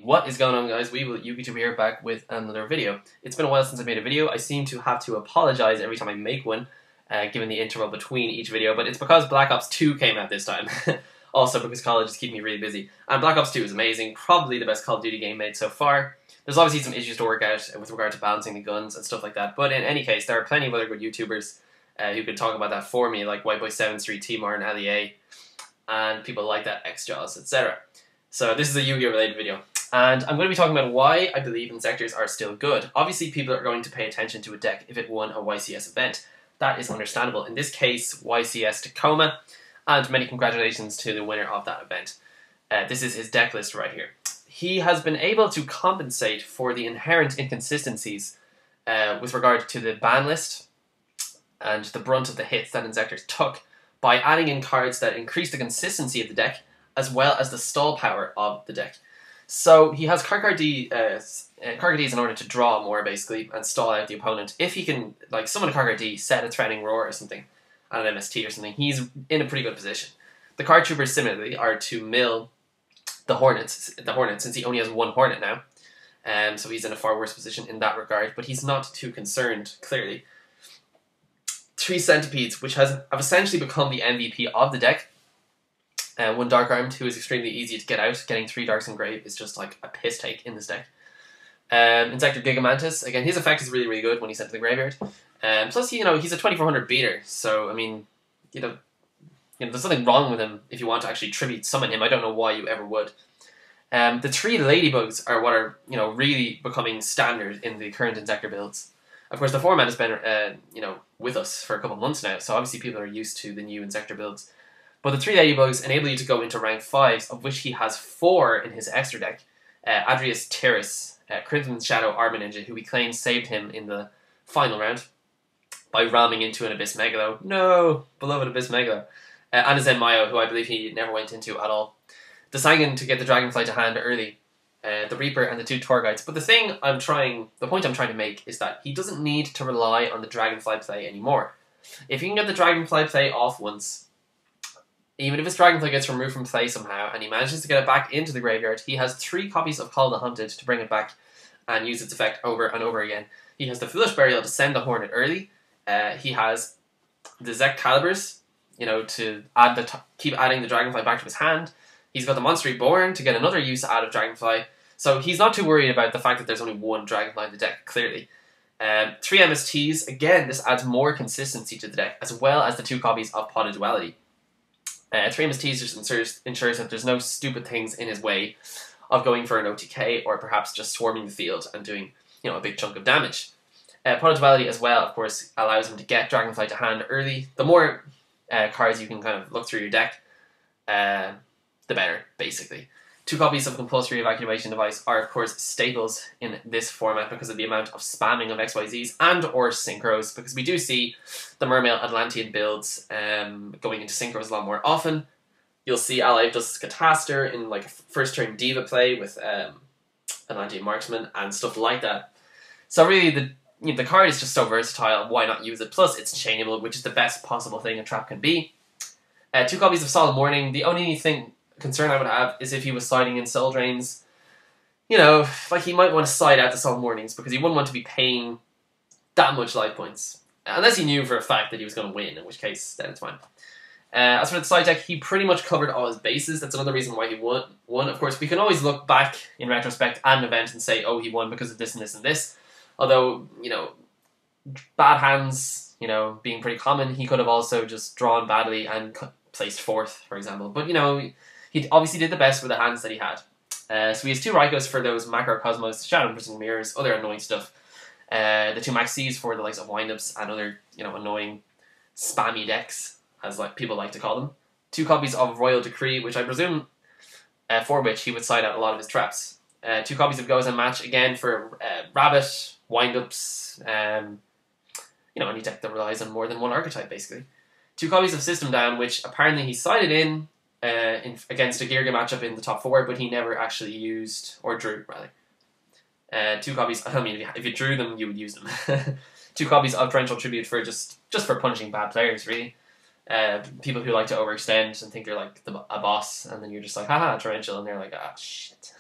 What is going on, guys? YouTube here, back with another video. It's been a while since I made a video. I seem to have to apologize every time I make one, given the interval between each video, but it's because Black Ops 2 came out this time. Also because college is keeping me really busy. And Black Ops 2 is amazing, probably the best Call of Duty game made so far. There's obviously some issues to work out with regard to balancing the guns and stuff like that, but in any case, there are plenty of other good YouTubers who could talk about that for me, like Whiteboy7 Street, T-Mar, and LEA, and people like that, XJaws, etc. So this is a Yu-Gi-Oh! Related video. And I'm going to be talking about why I believe Inzektors are still good. Obviously, people are going to pay attention to a deck if it won a YCS event. That is understandable. In this case, YCS Tacoma, and many congratulations to the winner of that event. This is his deck list right here. He has been able to compensate for the inherent inconsistencies with regard to the ban list and the brunt of the hits that Inzektors took by adding in cards that increase the consistency of the deck as well as the stall power of the deck. So he has card Ds in order to draw more, basically, and stall out the opponent. If he can, like, summon a card D, set a Threatening Roar or something, and an MST or something, he's in a pretty good position. The card troopers, similarly, are to mill the Hornet, since he only has one Hornet now. So he's in a far worse position in that regard, but he's not too concerned, clearly. 3 Centipedes, which have essentially become the MVP of the deck. One Dark Armed, who is extremely easy to get out. Getting 3 Darks in Grave is just like a piss take in this deck. Inzektor Gigamantis, again, his effect is really, really good when he's sent to the graveyard. Plus, he's a 2400 beater, so, I mean, there's nothing wrong with him if you want to actually tribute summon him. I don't know why you ever would. The 3 Ladybugs are what are, really becoming standard in the current Inzektor builds. Of course, the format has been, with us for a couple months now, so obviously people are used to the new Inzektor builds. But the 3 Ladybugs enable you to go into rank 5s, of which he has 4 in his extra deck. Adrius Terrace, Crimson Shadow Armor Ninja, who he claims saved him in the final round by ramming into an Abyss Megalo. No! Beloved Abyss Megalo. And a Zen Mayo, who I believe he never went into at all. The Sangan to get the Dragonfly to hand early. The Reaper and the 2 Tour Guides. But the point I'm trying to make is that he doesn't need to rely on the Dragonfly play anymore. If he can get the Dragonfly play off once, even if his Dragonfly gets removed from play somehow, and he manages to get it back into the graveyard, he has 3 copies of Call the Hunted to bring it back and use its effect over and over again. He has the Foolish Burial to send the Hornet early. He has the Zek Calibers, to add keep adding the Dragonfly back to his hand. He's got the Monster Reborn to get another use out of Dragonfly. So he's not too worried about the fact that there's only 1 Dragonfly in the deck, clearly. 3 MSTs, again, this adds more consistency to the deck, as well as the 2 copies of Pot of Duality. 3 MSTs just ensures that there's no stupid things in his way of going for an OTK or perhaps just swarming the field and doing, a big chunk of damage. Pot of Duality as well, of course, allows him to get Dragonfly to hand early. The more cards you can kind of look through your deck, the better, basically. 2 copies of Compulsory Evacuation Device are, of course, staples in this format because of the amount of spamming of XYZs and or synchros, because we do see the Mermail Atlantean builds going into synchros a lot more often. You'll see Allied Justice Cataster in like a first turn Diva play with Atlantean Marksman and stuff like that. So really, the card is just so versatile, why not use it? Plus, it's chainable, which is the best possible thing a trap can be. 2 copies of Solemn Warning. The only concern I would have is if he was siding in Soul Drains. Like he might want to side out the Solemn Warnings because he wouldn't want to be paying that much life points. Unless he knew for a fact that he was going to win, in which case, then it's fine. As for the side deck, he pretty much covered all his bases. That's another reason why he won. Of course, we can always look back in retrospect at an event and say, oh, he won because of this and this and this. Although, bad hands, being pretty common, he could have also just drawn badly and placed 4th, for example. But, he obviously did the best with the hands that he had. So he has 2 Rykos for those Macrocosmos, Shadow Imprisoned Mirrors, other annoying stuff. The 2 Maxis for the likes of Windups and other, annoying spammy decks, as people like to call them. 2 copies of Royal Decree, which I presume for which he would side out a lot of his traps. 2 copies of Goes and Match, again for Rabbit, Windups, any deck that relies on more than 1 archetype, basically. 2 copies of System Down, which apparently he sided in against a Girga matchup in the top 4, but he never actually used, or drew, rather. 2 copies, I mean, if you drew them, you would use them. 2 copies of Torrential Tribute for just for punishing bad players, really. People who like to overextend and think they're like a boss, and then you're just like, haha, Torrential, and they're like, ah, shit.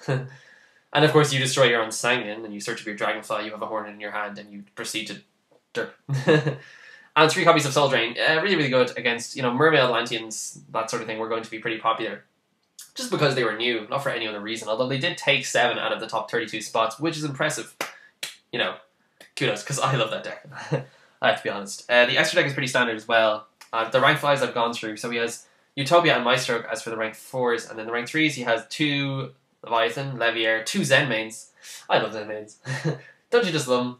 And of course, you destroy your own Sanguine, and you search up your Dragonfly, you have a Hornet in your hand, and you proceed to derp. And 3 copies of Soul Drain, really, really good against, Mermaid Atlanteans, that sort of thing, were going to be pretty popular. Just because they were new, not for any other reason. Although they did take 7 out of the top 32 spots, which is impressive. Kudos, because I love that deck. I have to be honest. The extra deck is pretty standard as well. The rank 5s I've gone through, so he has Utopia and Maestro as for the rank 4s, and then the rank 3s he has 2 Leviathan, Leviair, 2 Zen mains. I love Zen mains. Don't you just love them?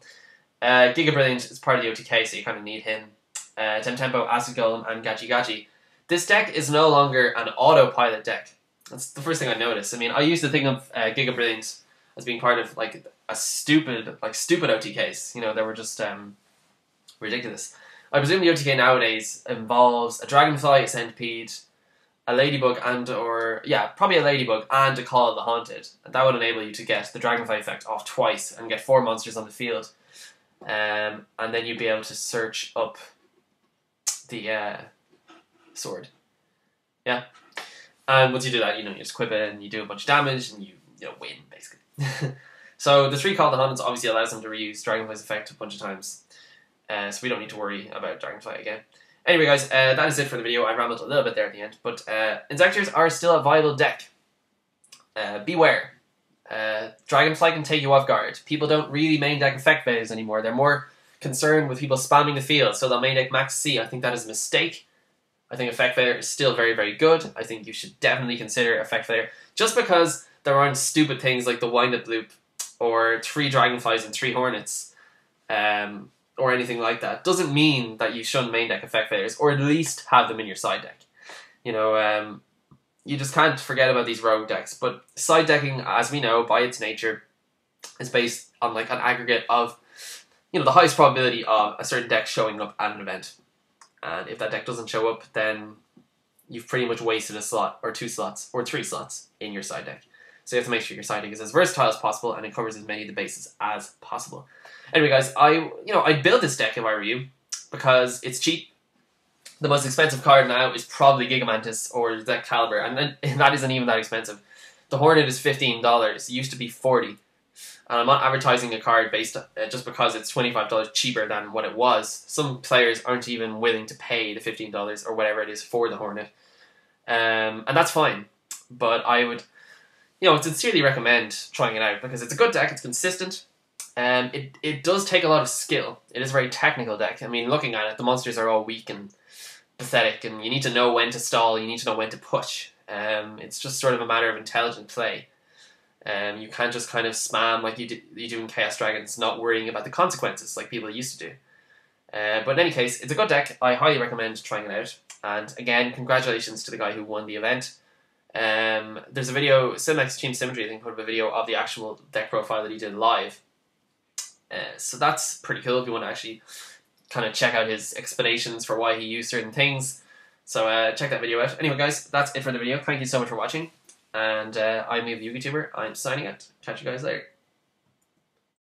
Giga Brilliant is part of the OTK, so you kind of need him. Temtempo, Acid Golem, and Gachi Gachi. This deck is no longer an autopilot deck. That's the first thing I noticed. I mean, I used to think of Giga Brilliant as being part of like a stupid OTKs. They were just ridiculous. I presume the OTK nowadays involves a Dragonfly, a Centipede, a Ladybug, probably a Ladybug and a Call of the Haunted. And that would enable you to get the Dragonfly effect off twice and get 4 monsters on the field. And then you'd be able to search up the sword. Yeah. And once you do that, you just equip it and you do a bunch of damage and you win, basically. So the 3 Call of the Haunteds obviously allows them to reuse Dragonfly's effect a bunch of times. So we don't need to worry about Dragonfly again. Anyway, guys, that is it for the video. I rambled a little bit there at the end. But Inzektors are still a viable deck. Beware. Dragonfly can take you off guard. People don't really main deck effect failures anymore. They're more concerned with people spamming the field, so they'll main deck Max C. I think that is a mistake. I think effect failure is still very, very good. I think you should definitely consider effect failure. Just because there aren't stupid things like the wind-up loop or 3 Dragonflies and 3 Hornets or anything like that doesn't mean that you shouldn't main deck effect failures, or at least have them in your side deck. You just can't forget about these rogue decks. But side decking, as we know, by its nature, is based on like an aggregate of, the highest probability of a certain deck showing up at an event. And if that deck doesn't show up, then you've pretty much wasted a slot, or 2 slots, or 3 slots in your side deck. So you have to make sure your side deck is as versatile as possible, and it covers as many of the bases as possible. Anyway, guys, I'd build this deck if I were you, because it's cheap. The most expensive card now is probably Gigamantis or Deck Caliber, and that isn't even that expensive. The Hornet is $15. It used to be $40. And I'm not advertising a card based just because it's $25 cheaper than what it was. Some players aren't even willing to pay the $15 or whatever it is for the Hornet. And that's fine. But I would, sincerely recommend trying it out, because it's a good deck, it's consistent. It does take a lot of skill. It is a very technical deck. I mean, looking at it, the monsters are all weak and pathetic, and you need to know when to stall, you need to know when to push. It's just sort of a matter of intelligent play. You can't just kind of spam like you do in Chaos Dragons, not worrying about the consequences like people used to do. But in any case, it's a good deck. I highly recommend trying it out. And again, congratulations to the guy who won the event. There's a video, Cinemax Team Symmetry, I think, put up a video of the actual deck profile that he did live. So that's pretty cool if you want to actually kind of check out his explanations for why he used certain things. So check that video out. Anyway, guys, that's it for the video. Thank you so much for watching. And I'm the YouTuber. I'm signing out. Catch you guys later.